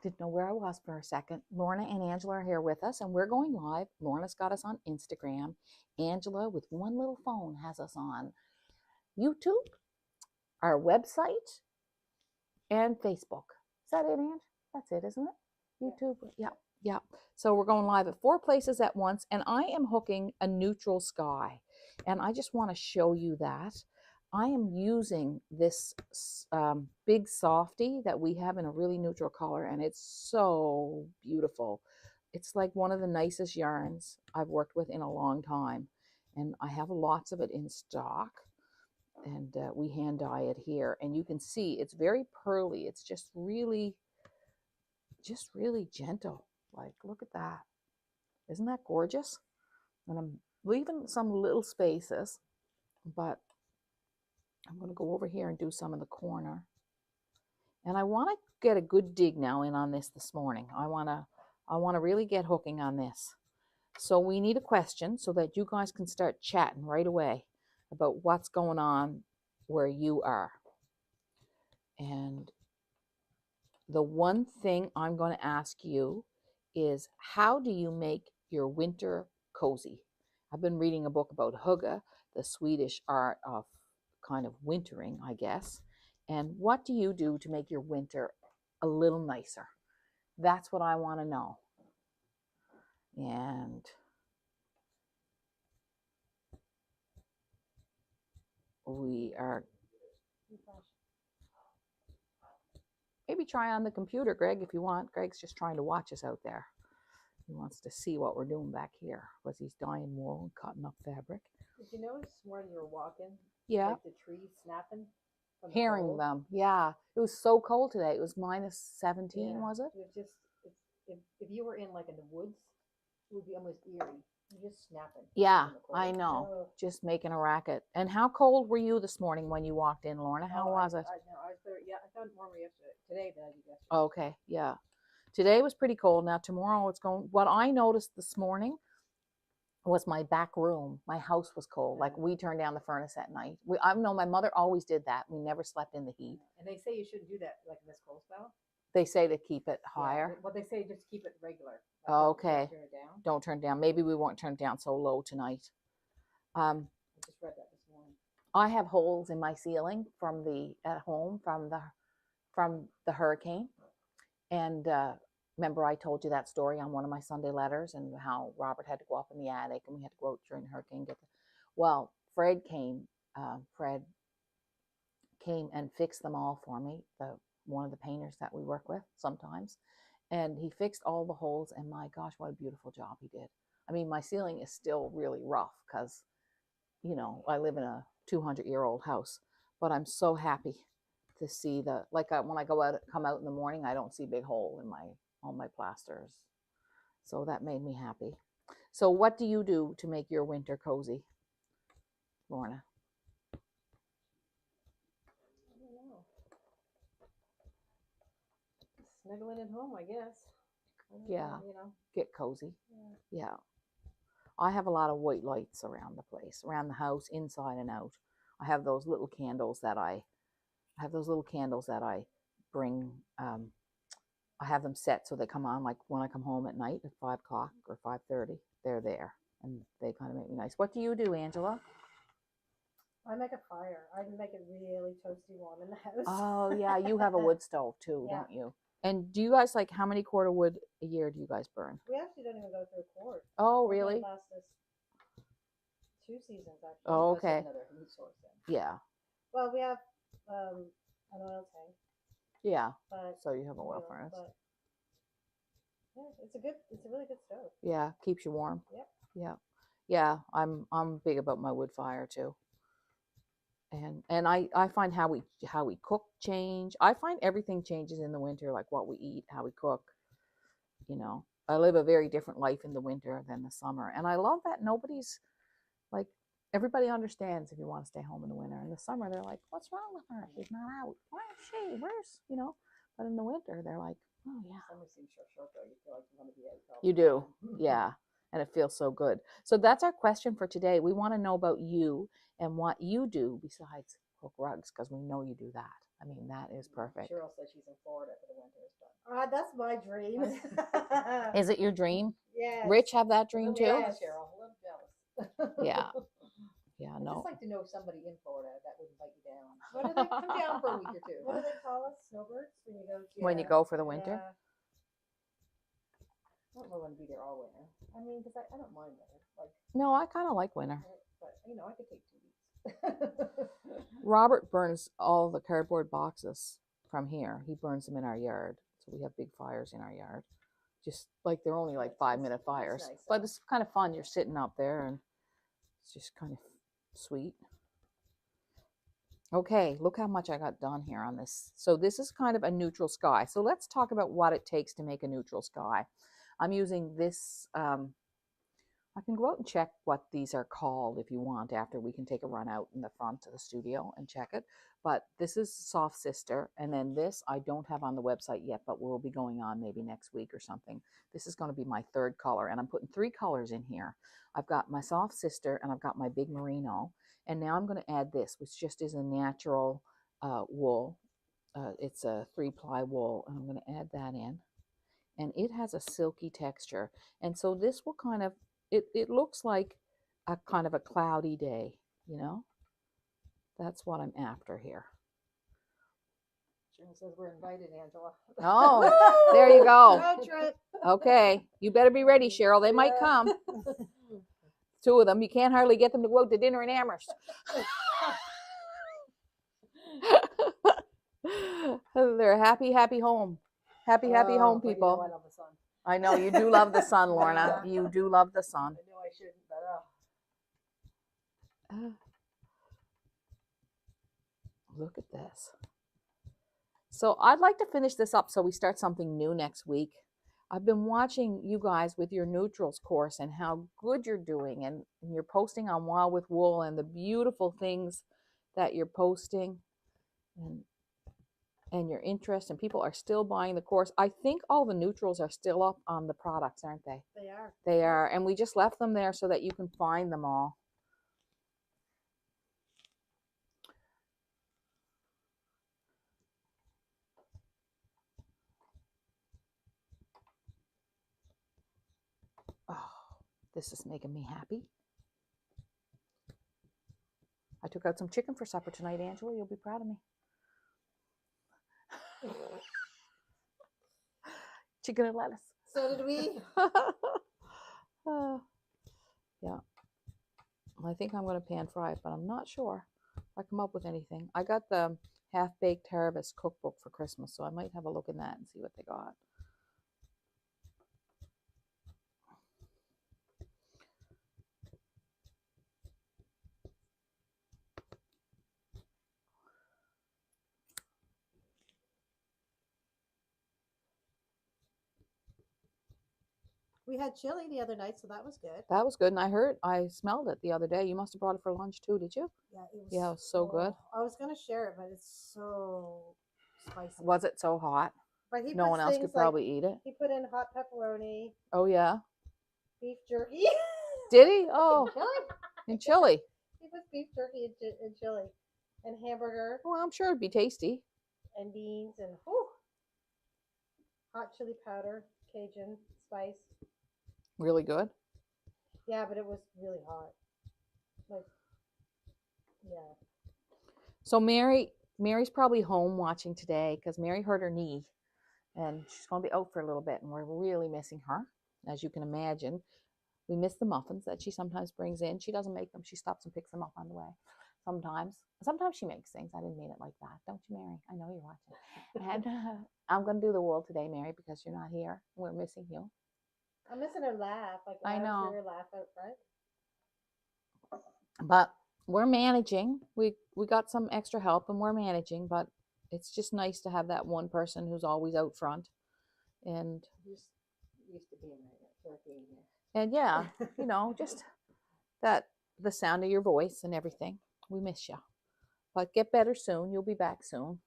didn't know where I was for a second. Lorna and Angela are here with us, and we're going live. Lorna's got us on Instagram. Angela, with one little phone, has us on YouTube, our website, and Facebook. Is that it, Ange? That's it, isn't it? YouTube. Yeah. Yeah. So we're going live at 4 places at once, and I am hooking a neutral sky. And I just want to show you that. I am using this big softy that we have in a really neutral color, and it's so beautiful. It's like one of the nicest yarns I've worked with in a long time, and I have lots of it in stock, and we hand dye it here. And you can see it's very pearly. It's just really gentle. Like, look at that. Isn't that gorgeous? And I'm leaving some little spaces, but I'm going to go over here and do some in the corner. And I want to get a good dig now in on this morning. I want to really get hooking on this. So we need a question so that you guys can start chatting right away about what's going on where you are. And the one thing I'm going to ask you is, how do you make your winter cozy? I've been reading a book about hygge, the Swedish art of kind of wintering, I guess. And what do you do to make your winter a little nicer? That's what I want to know. And we are, maybe try on the computer, Greg, if you want. Greg's just trying to watch us out there. He wants to see what we're doing back here, because he's dyeing wool and cutting up fabric. Did you notice when you were walking? Yeah. Like the trees snapping? Hearing them. Yeah. It was so cold today. It was -17, was it? It just, if you were in like in the woods, it would be almost eerie. You're just snapping. Yeah, I know. Oh. Just making a racket. And how cold were you this morning when you walked in, Lorna? How was it? I was better. Yeah, I felt warmer today than I did yesterday. Okay, yeah. Today was pretty cold. Now tomorrow it's going. What I noticed this morning was my back room. My house was cold. Like, we turned down the furnace at night. I know my mother always did that. We never slept in the heat. And they say you shouldn't do that, like in this cold spell. They say to keep it higher. Yeah, well, they say just keep it regular. Like, okay. Don't turn it down. Don't turn it down. Maybe we won't turn it down so low tonight. I just read that this morning. I have holes in my ceiling from the hurricane, and remember I told you that story on one of my Sunday letters, and how Robert had to go up in the attic and we had to go out during the hurricane. Well, Fred came and fixed them all for me. One of the painters that we work with sometimes, and he fixed all the holes. And my gosh, what a beautiful job he did. I mean, my ceiling is still really rough because, you know, I live in a 200-year-old house, but I'm so happy to see when I come out in the morning, I don't see big hole in all my plasters. So that made me happy. So what do you do to make your winter cozy, Lorna? I don't know. Snuggling at home, I guess. Yeah. You know. Get cozy. Yeah. I have a lot of white lights around the place, around the house, inside and out. I have those little candles that I bring. I have them set so they come on like when I come home at night at 5 o'clock or 5:30. They're there, and they kind of make me nice. What do you do, Angela? I make a fire. I make it really toasty warm in the house. Oh yeah, you have a wood stove too, don't you? And do you guys, like, how many cord of wood a year do you guys burn? We actually don't even go through a cord. Oh, really? Last us 2 seasons actually. Oh, okay. Another heat source then. Yeah. Well, we have an oil tank. Yeah. But, so you have an oil furnace. But, yeah, it's a really good stove. Yeah, keeps you warm. Yep. Yeah. Yeah, I'm big about my wood fire too. And I find how we cook change. I find everything changes in the winter, like what we eat, how we cook. You know, I live a very different life in the winter than the summer, and I love that nobody's like, everybody understands if you want to stay home in the winter. In the summer, they're like, "What's wrong with her? She's not out. Why is she? Where's, you know?" But in the winter, they're like, "Oh yeah." Summer seems short though. You feel like you want to be out. You do, yeah. And it feels so good. So that's our question for today. We want to know about you and what you do besides hook rugs, because we know you do that. I mean, that is perfect. Cheryl says she's in Florida for the winters, but That's my dream. Is it your dream? Yes. Rich have that dream I'm too? jealous, Cheryl. A little jealous. Yeah. Yeah, I'd no. just like to know somebody in Florida that would invite you down. What do they Come down for a week or two. What do they call us? Snowbirds when you go? When you go for the winter? Yeah. I don't really want to be there all winter. I mean, because I don't mind winter. Like, No, I kind of like winter. but I could take 2 weeks. Robert burns all the cardboard boxes from here. He burns them in our yard. So we have big fires in our yard. Just like they're only like 5-minute fires. nice, But it's kind of fun. You're sitting up there and it's just kind of sweet. Okay, look how much I got done here on this. So this is kind of a neutral sky. So let's talk about what it takes to make a neutral sky. I'm using this, I can go out and check what these are called if you want after. We can take a run out in the front of the studio and check it. But this is Soft Sister, and then this I don't have on the website yet, but we'll be going on maybe next week or something. This is going to be my third color, and I'm putting 3 colors in here. I've got my Soft Sister, and I've got my Big Merino, and now I'm going to add this, which just is a natural wool. It's a 3-ply wool, and I'm going to add that in. And it has a silky texture, and so this will kind of, it looks like a kind of a cloudy day, you know? That's what I'm after here. Cheryl says we're invited, Angela. Oh, there you go. Road trip. Okay, you better be ready, Cheryl. They might come. 2 of them. You can't hardly get them to go out to dinner in Amherst. They're a happy, happy home. Happy, happy home, But people. You know I love the sun. I know you do love the sun, Lorna. You do love the sun. I know I shouldn't, but Look at this. So I'd like to finish this up so we start something new next week. I've been watching you guys with your neutrals course and how good you're doing, and you're posting on Wild with Wool and the beautiful things that you're posting and your interest, and people are still buying the course. I think all the neutrals are still up on the products, aren't they? They are. They are, and we just left them there so that you can find them all. Oh, this is making me happy. I took out some chicken for supper tonight, Angela. You'll be proud of me. Chicken and lettuce. So did we. Yeah. I think I'm going to pan fry it, but I'm not sure if I come up with anything. I got the Half-Baked Harvest cookbook for Christmas, so I might have a look in that and see what they got. We had chili the other night, so that was good. That was good, and I smelled it the other day. You must have brought it for lunch too, did you? Yeah, it was. Yeah, it was so good. I was gonna share it, but it's so spicy. Was it so hot? But he No puts one else things could probably eat it. He put in hot pepperoni, Oh yeah. beef jerky. Did he? Oh, chili? in chili. He puts beef jerky and chili, and hamburger, Well, I'm sure it'd be tasty. and beans, and whew, hot chili powder, Cajun spice. Really good. Yeah, but it was really hot. Like, yeah. So Mary's probably home watching today because Mary hurt her knee, and she's going to be out for a little bit, and we're really missing her, as you can imagine. We miss the muffins that she sometimes brings in. She doesn't make them. She stops and picks them up on the way. Sometimes she makes things. I didn't mean it like that. Don't you, Mary? I know you're watching. And I'm going to do the wool today, Mary, because you're not here. We're missing you. I'm missing her laugh. Like, I know. her laugh out front. But we're managing. We got some extra help, and we're managing. But it's just nice to have that one person who's always out front. And Just used to being here. And yeah, you know, just that the sound of your voice and everything. We miss you. But get better soon. You'll be back soon.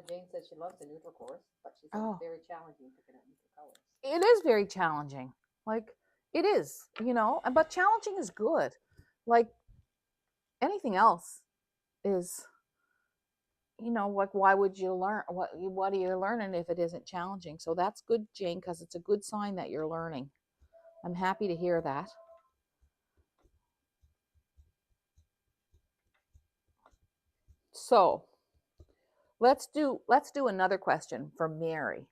Jane says she loves the neutral course, but she says Oh. it's very challenging picking out neutral colors. It is very challenging. Like, it is, you know, but challenging is good. Like, anything else is you know, like, why would you learn? What are you learning if it isn't challenging? So that's good, Jane, because it's a good sign that you're learning. I'm happy to hear that. So let's do another question for Mary.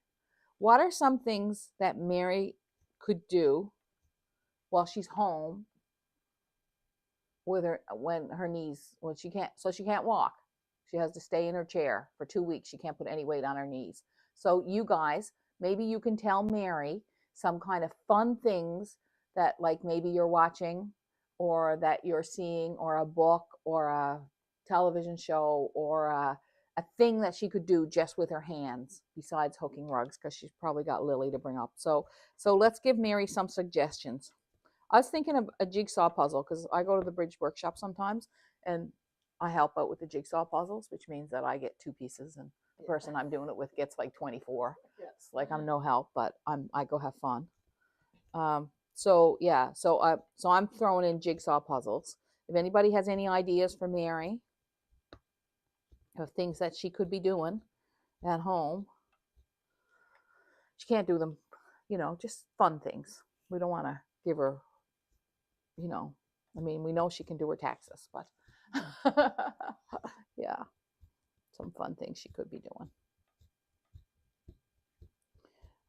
What are some things that Mary could do while she's home with her when she can't walk. She has to stay in her chair for 2 weeks. She can't put any weight on her knees. So you guys, maybe you can tell Mary some kind of fun things that, like, maybe you're watching or that you're seeing, or a book or a television show, or a thing that she could do just with her hands besides hooking rugs, because she's probably got Lily to bring up. So let's give Mary some suggestions. I was thinking of a jigsaw puzzle, because I go to the bridge workshop sometimes and I help out with the jigsaw puzzles, which means that I get 2 pieces and the person I'm doing it with gets like 24. It's like I'm no help, but I go have fun. So yeah, so I'm throwing in jigsaw puzzles. If anybody has any ideas for Mary of things that she could be doing at home, she can't do them, just fun things. We don't want to give her, I mean, we know she can do her taxes, but yeah, some fun things she could be doing.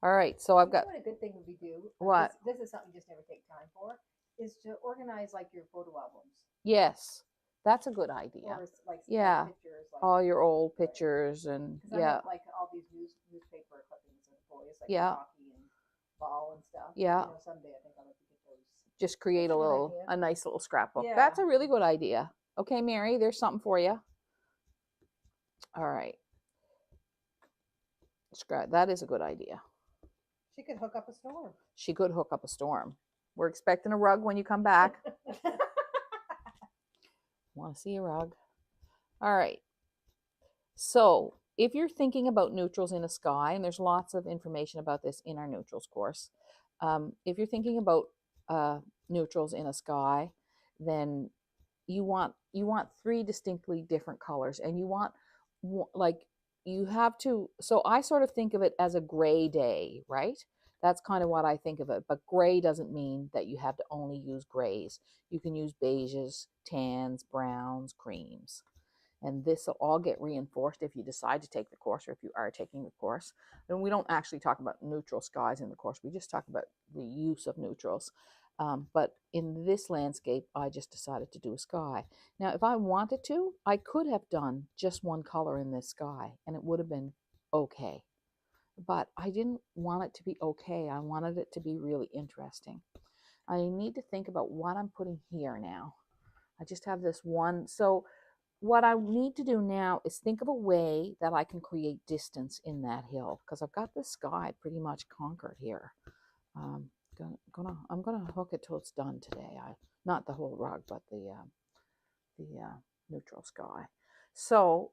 All right, so I've got What a good thing would be do. what? This is something you just never take time for. Is to organize like your photo albums. Yes, that's a good idea. Or like Yeah, pictures, like, all your old pictures and I yeah, have like all these newspaper clippings of boys, like yeah, hockey and ball and stuff. yeah. You know, someday I think I'll have to get those. Just create That's a a good little, idea. a nice little scrapbook. Yeah. That's a really good idea. Okay, Mary, there's something for you. All right, that is a good idea. She could hook up a storm. She could hook up a storm. We're expecting a rug when you come back. Want to see a rug? All right. So if you're thinking about neutrals in a sky, and there's lots of information about this in our neutrals course, if you're thinking about neutrals in a sky, then you want 3 distinctly different colors, and you want, like, you have to. So I sort of think of it as a gray day, right? That's kind of what I think of it. But gray doesn't mean that you have to only use grays. You can use beiges, tans, browns, creams. And this will all get reinforced if you decide to take the course, or if you are taking the course. And we don't actually talk about neutral skies in the course. We just talk about the use of neutrals. But in this landscape, I just decided to do a sky. Now, if I wanted to, I could have done just one color in this sky, and it would have been okay. But I didn't want it to be okay. I wanted it to be really interesting. I need to think about what I'm putting here now. I just have this one. So what I need to do now is think of a way that I can create distance in that hill, because I've got the sky pretty much conquered here. I'm gonna hook it till it's done today. Not the whole rug, but the neutral sky. So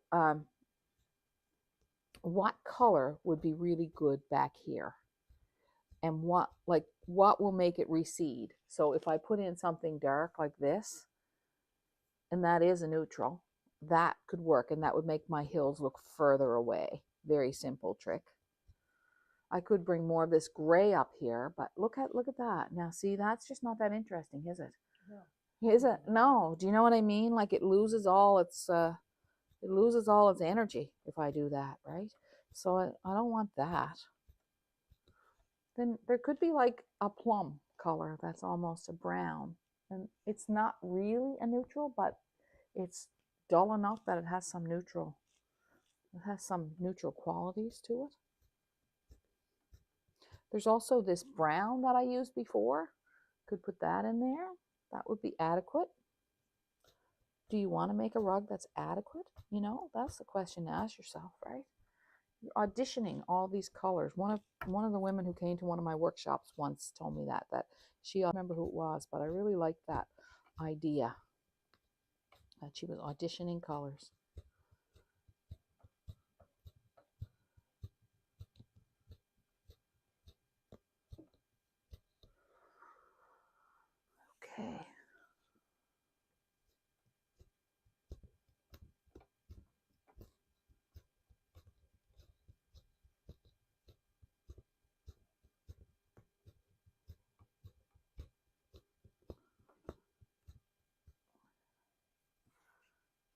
what color would be really good back here? And what will make it recede? So if I put in something dark like this, and that is a neutral, that could work, and that would make my hills look further away. Very simple trick. I could bring more of this gray up here, but look at that. Now see, that's just not that interesting, is it? No. Is it? No. Do you know what I mean? Like, it loses all its energy if I do that, right? So I don't want that. Then there could be like a plum color that's almost a brown, and it's not really a neutral, but it's dull enough that it has some neutral qualities to it. There's also this brown that I used before. Could put that in there. That would be adequate. Do you want to make a rug that's adequate? That's the question to ask yourself, right? You're auditioning all these colors. One of the women who came to one of my workshops once told me that she, I don't remember who it was, but I really liked that idea, that she was auditioning colors. Okay.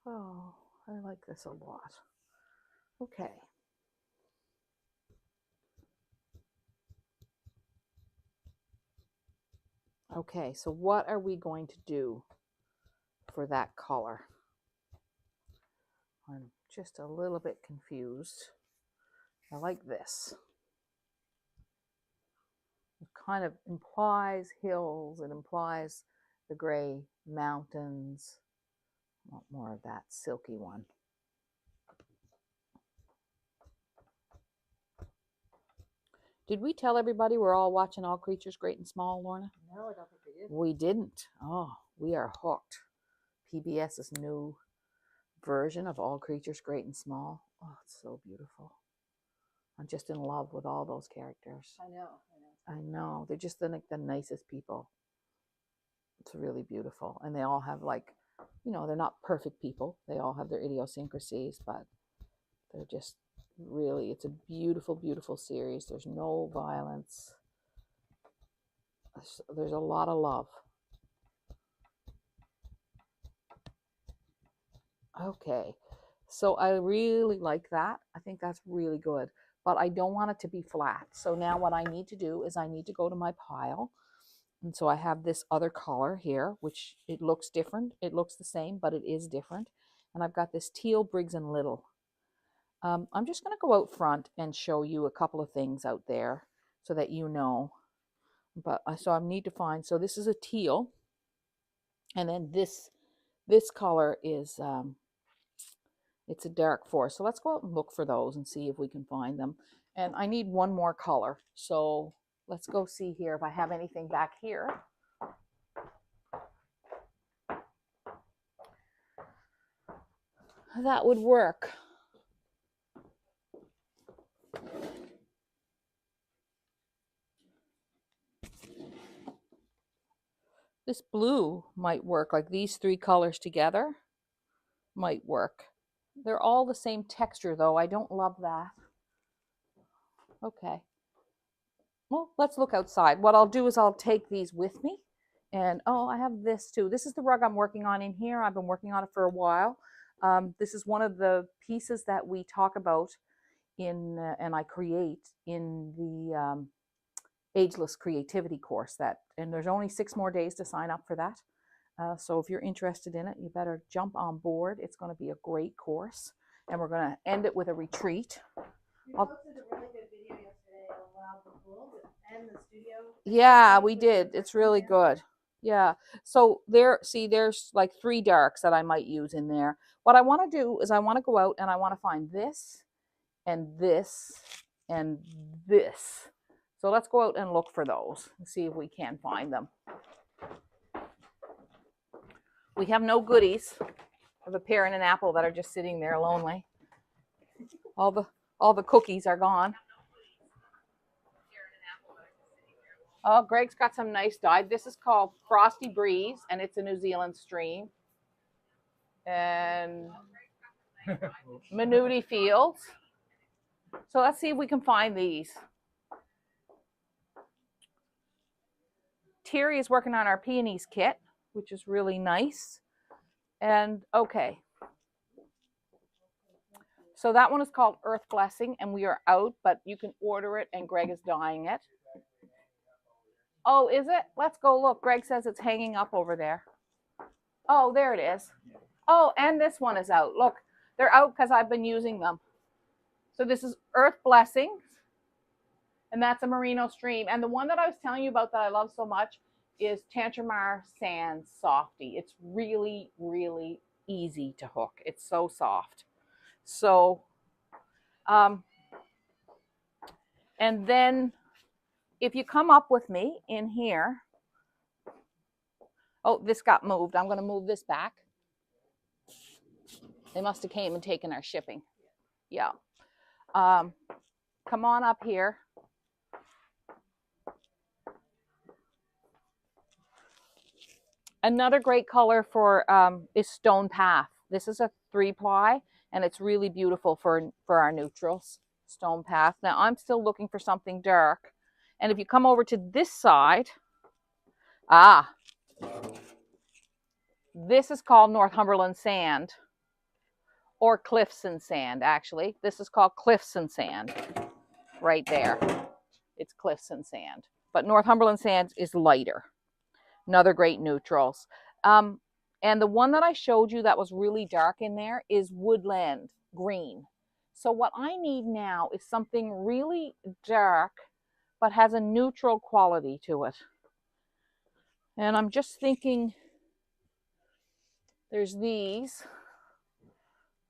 Oh, I like this a lot. Okay. Okay, so what are we going to do for that color? I'm just a little bit confused. I like this. It kind of implies hills. It implies the gray mountains. I want more of that silky one. Did we tell everybody we're all watching All Creatures Great and Small, Lorna? No, I don't think we did. We didn't. Oh, we are hooked. PBS's new version of All Creatures Great and Small. Oh, it's so beautiful. I'm just in love with all those characters. I know. I know. They're just like the nicest people. It's really beautiful. And they all have, like, you know, they're not perfect people. They all have their idiosyncrasies, but they're just really, it's a beautiful, beautiful series. There's no violence. There's a lot of love. Okay. So I really like that. I think that's really good. But I don't want it to be flat. So now what I need to do is I need to go to my pile. And so I have this other color here, which it looks different. It looks the same, but it is different. And I've got this teal Briggs and Little. I'm just going to go out front and show you a couple of things out there so that you know. But so I need to find, so this is a teal. And then this color is, it's a dark forest. So let's go out and look for those and see if we can find them. And I need one more color. So let's go see here if I have anything back here. That would work. This blue might work, like these three colors together might work. They're all the same texture though. I don't love that. Okay. Well, let's look outside. What I'll do is I'll take these with me. And oh, I have this too. This is the rug I'm working on in here. I've been working on it for a while. This is one of the pieces that we talk about in and I create in the Ageless Creativity course. And there's only 6 more days to sign up for that. So if you're interested in it, you better jump on board. It's going to be a great course. And we're going to end it with a retreat. You posted a really good video yesterday on Wild the Pool and the studio. Yeah, we did. It's really good. Yeah. So there's like 3 darks that I might use in there. What I want to do is I want to go out and I want to find this and this and this. So let's go out and look for those and see if we can find them. We have no goodies of a pear and an apple that are just sitting there lonely. All the cookies are gone. Oh, Greg's got some nice dye. This is called Frosty Breeze, and it's a New Zealand stream. And Manuti Fields. So let's see if we can find these. Terry is working on our peonies kit, which is really nice. And okay. So that one is called Earth Blessing, and we are out, but you can order it, and Greg is dyeing it. Oh, is it? Let's go look. Greg says it's hanging up over there. Oh, there it is. Oh, and this one is out. Look, they're out because I've been using them. So this is Earth Blessings, and that's a merino stream. And the one that I was telling you about that I love so much is Tantramar Sand Softy. It's really, really easy to hook. It's so soft. So, and then if you come up with me in here, oh, this got moved. I'm going to move this back. They must have came and taken our shipping. Yeah. Come on up here. Another great color for is Stone Path. This is a 3-ply, and it's really beautiful for our neutrals. Stone Path. Now I'm still looking for something dark. And if you come over to this side, this is called Northumberland Sand. or cliffs and sand, actually. This is called cliffs and sand right there. It's cliffs and sand. But Northumberland sand is lighter. Another great neutrals. And the one that I showed you that was really dark in there is woodland green. So what I need now is something really dark, but has a neutral quality to it. And I'm just thinking, there's these.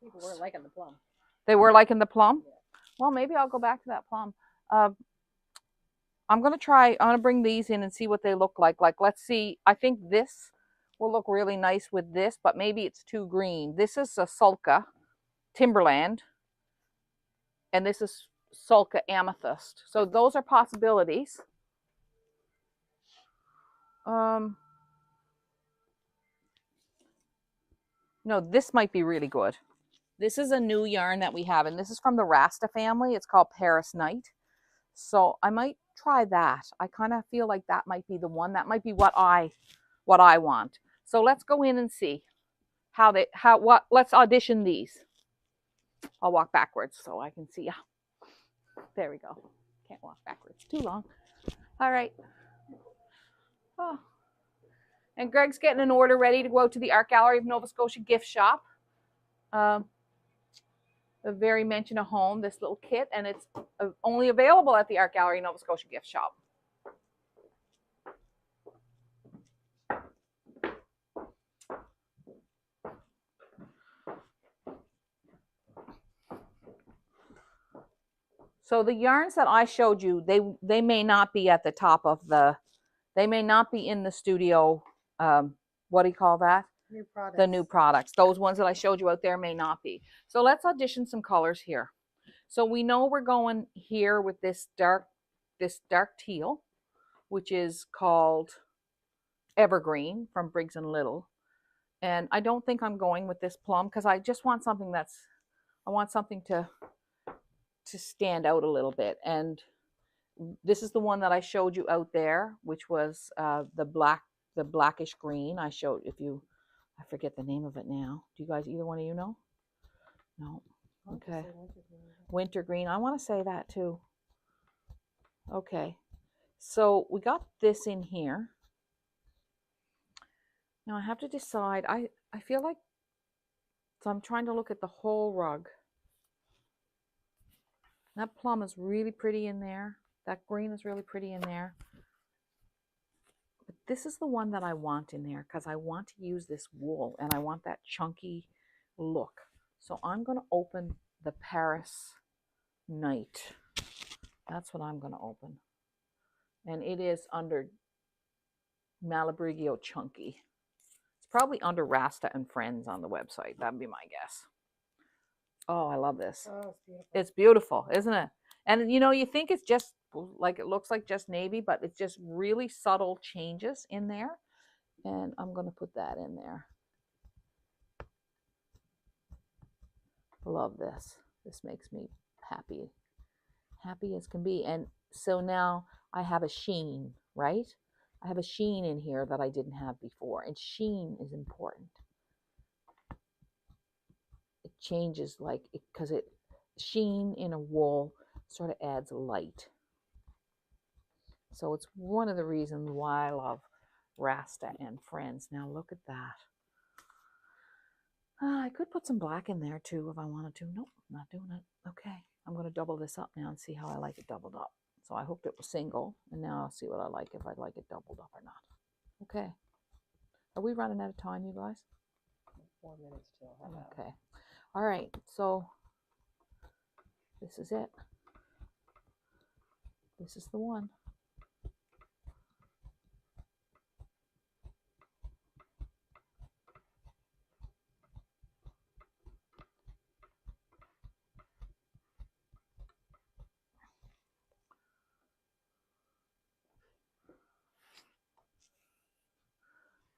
People were liking the plum. They were liking the plum? Yeah. Well, maybe I'll go back to that plum. I'm going to bring these in and see what they look like. Like, let's see. I think this will look really nice with this, but maybe it's too green. This is a Sulca Timberland, and this is Sulca Amethyst. So those are possibilities. No, this might be really good. This is a new yarn that we have, and this is from the Rasta family. It's called Paris Night. So I might try that. I kind of feel like that might be the one. That might be what I want. So let's go in and see let's audition these. I'll walk backwards so I can see you. There we go. Can't walk backwards too long. All right. Oh. And Greg's getting an order ready to go out to the Art Gallery of Nova Scotia gift shop. The very mention of home, this little kit, and it's only available at the Art Gallery Nova Scotia gift shop. So the yarns that I showed you, they may not be at the top of they may not be in the studio, what do you call that? New products. The new products. Those ones that I showed you out there may not be. So let's audition some colors here. So we know we're going here with this dark teal, which is called Evergreen from Briggs & Little. And I don't think I'm going with this plum because I just want something I want something to stand out a little bit. And this is the one that I showed you out there, which was the blackish green. I showed, I forget the name of it now. Do you guys, either one of you know? No. Okay. Winter green. I want to say that too. Okay. So we got this in here. Now I have to decide. I feel like, so I'm trying to look at the whole rug. That plum is really pretty in there. That green is really pretty in there. But this is the one that I want in there because I want to use this wool and I want that chunky look. So I'm going to open the Paris Night. That's what I'm going to open. And it is under Malabrigio Chunky. It's probably under Rasta and Friends on the website. That'd be my guess. Oh, I love this. Oh, it's beautiful. It's beautiful, isn't it? And you know, you think it's just like, it looks like just navy, but it's just really subtle changes in there. And I'm going to put that in there. Love this. This makes me happy. Happy as can be. And so now I have a sheen, right? I have a sheen in here that I didn't have before. And sheen is important. It changes because sheen in a wool sort of adds light. So it's one of the reasons why I love Rasta and Friends. Now look at that. I could put some black in there too if I wanted to. Nope, not doing it. Okay, I'm going to double this up now and see how I like it doubled up. So I hoped it was single, and now I'll see what I like, if I'd like it doubled up or not. Okay. Are we running out of time, you guys? 4 minutes till. Okay. All right, so this is it. This is the one.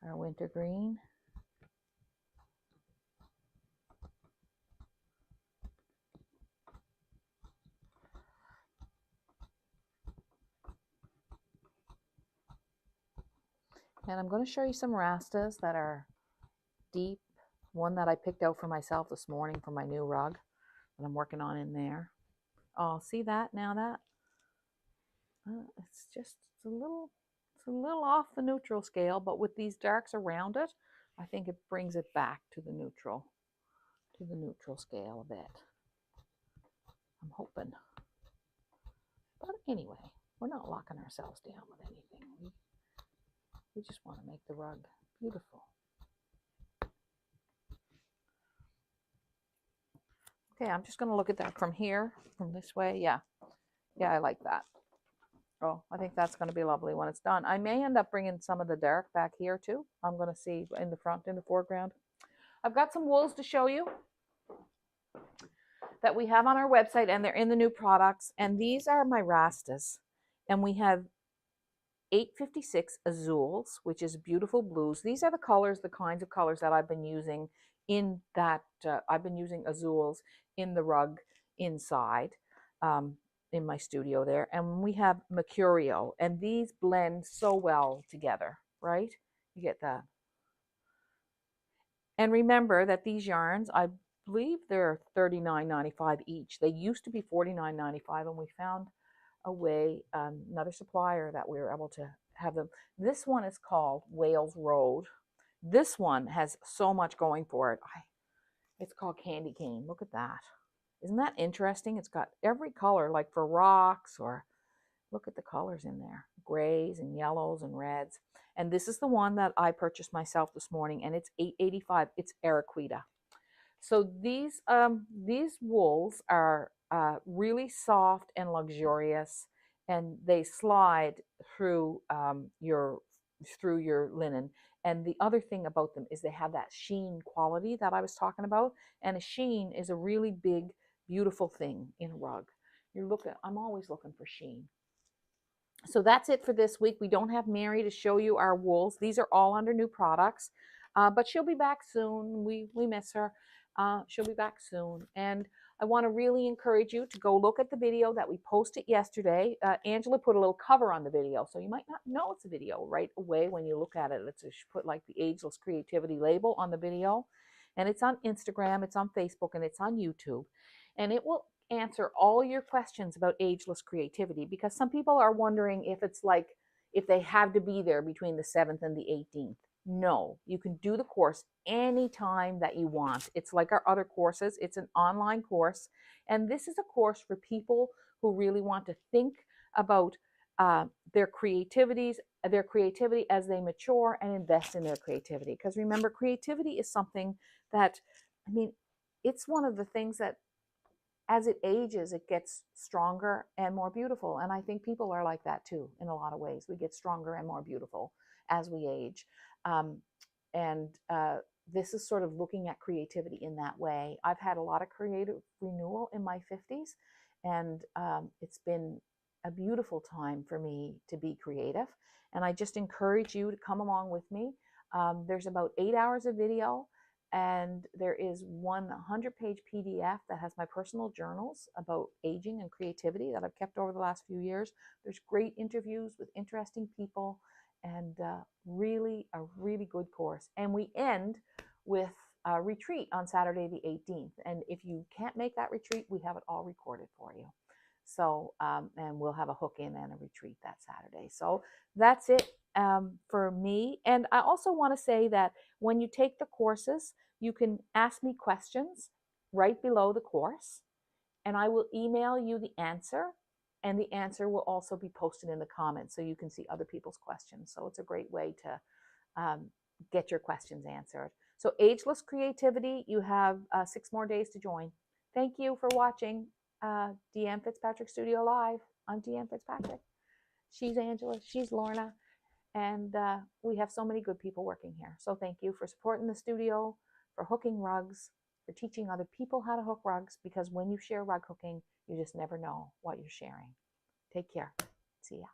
Our winter green. And I'm going to show you some Rastas that are deep one that I picked out for myself this morning for my new rug that I'm working on in there. Oh, see that now? That it's a little off the neutral scale, but with these darks around it, I think it brings it back to the neutral scale a bit. I'm hoping. But anyway, we're not locking ourselves down with anything. We just want to make the rug beautiful. Okay, I'm just going to look at that from here, from this way. Yeah, I like that. Oh, I think that's going to be lovely when it's done. I may end up bringing some of the dark back here too. I'm going to see in the front, in the foreground. I've got some wools to show you that we have on our website, and they're in the new products. And these are my Rastas. And we have 856 azules, which is beautiful blues. These are the colors, the kinds of colors that I've been using in that. I've been using azules in the rug inside in my studio there. And we have Mercurio, and these blend so well together, right? You get that. And remember that these yarns, I believe they're $39.95 each. They used to be $49.95, and we found a way, another supplier that we were able to have them. This one is called Wales Road. This one has so much going for it. It's called Candy Cane. Look at that. Isn't that interesting? It's got every color, like for rocks, or look at the colors in there. Grays and yellows and reds. And this is the one that I purchased myself this morning, and it's $8.85. It's Araquita. So these wools are really soft and luxurious, and they slide through your linen. And the other thing about them is they have that sheen quality that I was talking about. And a sheen is a really big, beautiful thing in a rug. I'm always looking for sheen. So that's it for this week. We don't have Mary to show you our wools. These are all under new products, but she'll be back soon. We miss her. She'll be back soon. And I want to really encourage you to go look at the video that we posted yesterday. Angela put a little cover on the video, so you might not know it's a video right away when you look at it. She put like the Ageless Creativity label on the video. And it's on Instagram, it's on Facebook, and it's on YouTube. And it will answer all your questions about ageless creativity, because some people are wondering if it's like, if they have to be there between the 7th and the 18th. No, you can do the course anytime that you want. It's like our other courses. It's an online course. And this is a course for people who really want to think about their creativity as they mature and invest in their creativity. Because remember, creativity is something that, it's one of the things that as it ages, it gets stronger and more beautiful. And I think people are like that too, in a lot of ways. We get stronger and more beautiful as we age. This is sort of looking at creativity in that way. I've had a lot of creative renewal in my 50s, and it's been a beautiful time for me to be creative. And I just encourage you to come along with me. There's about 8 hours of video, and there is 100-page PDF that has my personal journals about aging and creativity that I've kept over the last few years. There's great interviews with interesting people, and a really good course. And we end with a retreat on Saturday the 18th. And if you can't make that retreat, we have it all recorded for you. So, and we'll have a hook-in and a retreat that Saturday. So that's it for me. And I also want to say that when you take the courses, you can ask me questions right below the course, and I will email you the answer. And the answer will also be posted in the comments, so you can see other people's questions. So it's a great way to get your questions answered. So Ageless Creativity, you have 6 more days to join. Thank you for watching Deanne Fitzpatrick Studio Live. I'm Deanne Fitzpatrick. She's Angela. She's Lorna. And we have so many good people working here. So thank you for supporting the studio, for hooking rugs, for teaching other people how to hook rugs, because when you share rug hooking, you just never know what you're sharing. Take care. See ya.